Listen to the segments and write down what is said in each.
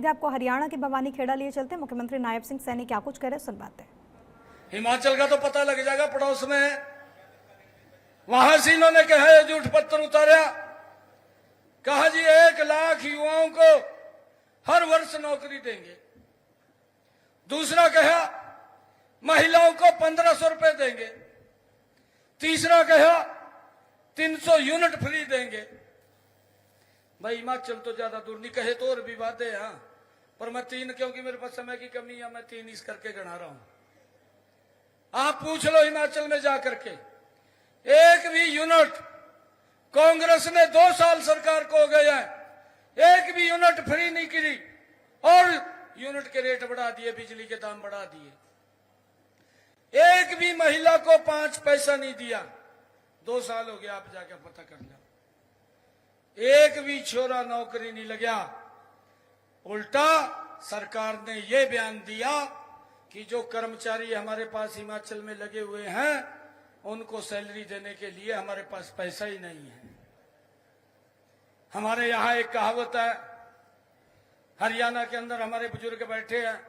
सीधे आपको हरियाणा के भवानी खेड़ा लिए चलते। मुख्यमंत्री नायब सिंह सैनी क्या कुछ कह रहे, सुन बात है। हिमाचल का तो पता लग जाएगा, पड़ोस में है। वहां से इन्होंने कहा झूठ पत्थर उतारा, कहा जी 1 लाख युवाओं को हर वर्ष नौकरी देंगे। दूसरा कहा महिलाओं को 1500 रुपए देंगे। तीसरा कहा 300 यूनिट फ्री देंगे। भाई हिमाचल तो ज्यादा दूर नहीं, कहे तो और भी बातें हैं, हाँ, पर मैं 3, क्योंकि मेरे पास समय की कमी है, मैं 3 इस करके गिना रहा हूं। आप पूछ लो हिमाचल में जाकर के, एक भी यूनिट कांग्रेस ने 2 साल सरकार को हो गया है, एक भी यूनिट फ्री नहीं की और यूनिट के रेट बढ़ा दिए, बिजली के दाम बढ़ा दिए। एक भी महिला को 5 पैसा नहीं दिया, 2 साल हो गया, आप जाके पता कर लो। एक भी छोरा नौकरी नहीं लगा। उल्टा सरकार ने यह बयान दिया कि जो कर्मचारी हमारे पास हिमाचल में लगे हुए हैं उनको सैलरी देने के लिए हमारे पास पैसा ही नहीं है। हमारे यहां एक कहावत है, हरियाणा के अंदर हमारे बुजुर्ग बैठे हैं,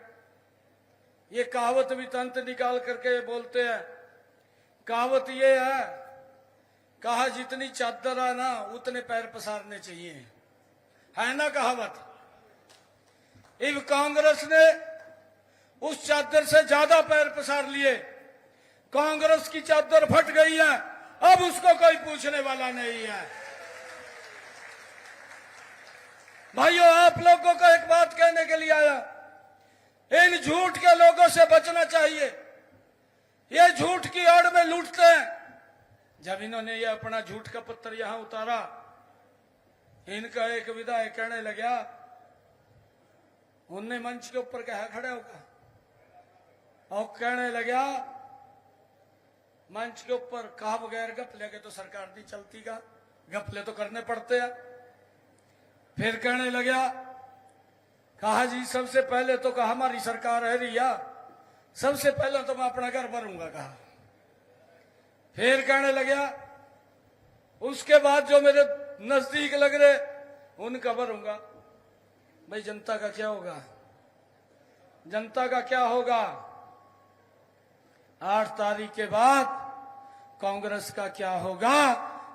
ये कहावत भी तंत निकाल करके बोलते हैं। कहावत ये है, कहा जितनी चादर है ना उतने पैर पसारने चाहिए, है ना कहावत। इब कांग्रेस ने उस चादर से ज्यादा पैर पसार लिए, कांग्रेस की चादर फट गई है, अब उसको कोई पूछने वाला नहीं है। भाइयों, आप लोगों को एक बात कहने के लिए आया, इन झूठ के लोगों से बचना चाहिए। ये झूठ की आड़ में लूटते हैं। जब इन्होंने ये अपना झूठ का पत्थर यहां उतारा, इनका एक विधायक कहने लगा, उनने मंच के ऊपर कहा खड़े होगा और कहने लगा मंच के ऊपर, कहा बगैर गपले के तो सरकार नहीं चलती का, गपले तो करने पड़ते हैं। फिर कहने लगा, कहा जी सबसे पहले तो कहा हमारी सरकार है रिया, सबसे पहले तो मैं अपना घर भरूंगा कहा। फिर कहने लगा उसके बाद जो मेरे नजदीक लग रहे उनका भरूंगा। भाई जनता का क्या होगा, जनता का क्या होगा? 8 तारीख के बाद कांग्रेस का क्या होगा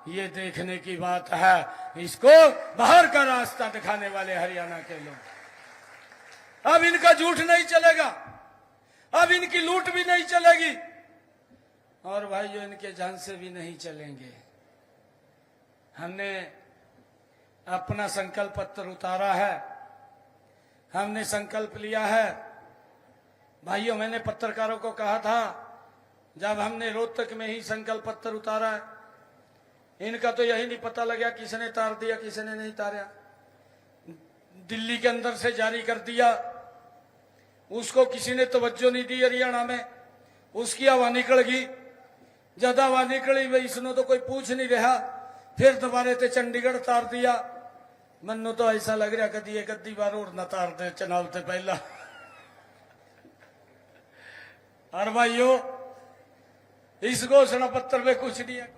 ये देखने की बात है। इसको बाहर का रास्ता दिखाने वाले हरियाणा के लोग। अब इनका झूठ नहीं चलेगा, अब इनकी लूट भी नहीं चलेगी और भाइयों इनके झांसे भी नहीं चलेंगे। हमने अपना संकल्प पत्र उतारा है, हमने संकल्प लिया है। भाइयों, मैंने पत्रकारों को कहा था जब हमने रोहतक में ही संकल्प पत्र उतारा है, इनका तो यही नहीं पता लगा किसने तार दिया किसने नहीं तारा। दिल्ली के अंदर से जारी कर दिया, उसको किसी ने तवज्जो नहीं दी हरियाणा में, उसकी हवा निकल गई। जब हवा निकली भाई इसने तो कोई पूछ नहीं रहा, फिर दोबारा ते चंडीगढ़ तार दिया। मनु तो ऐसा लग रहा कदी एक अद्धी बार और न तार दे चुनाव से पहला। और भाइयों, इस घोषणा पत्र में कुछ नहीं है।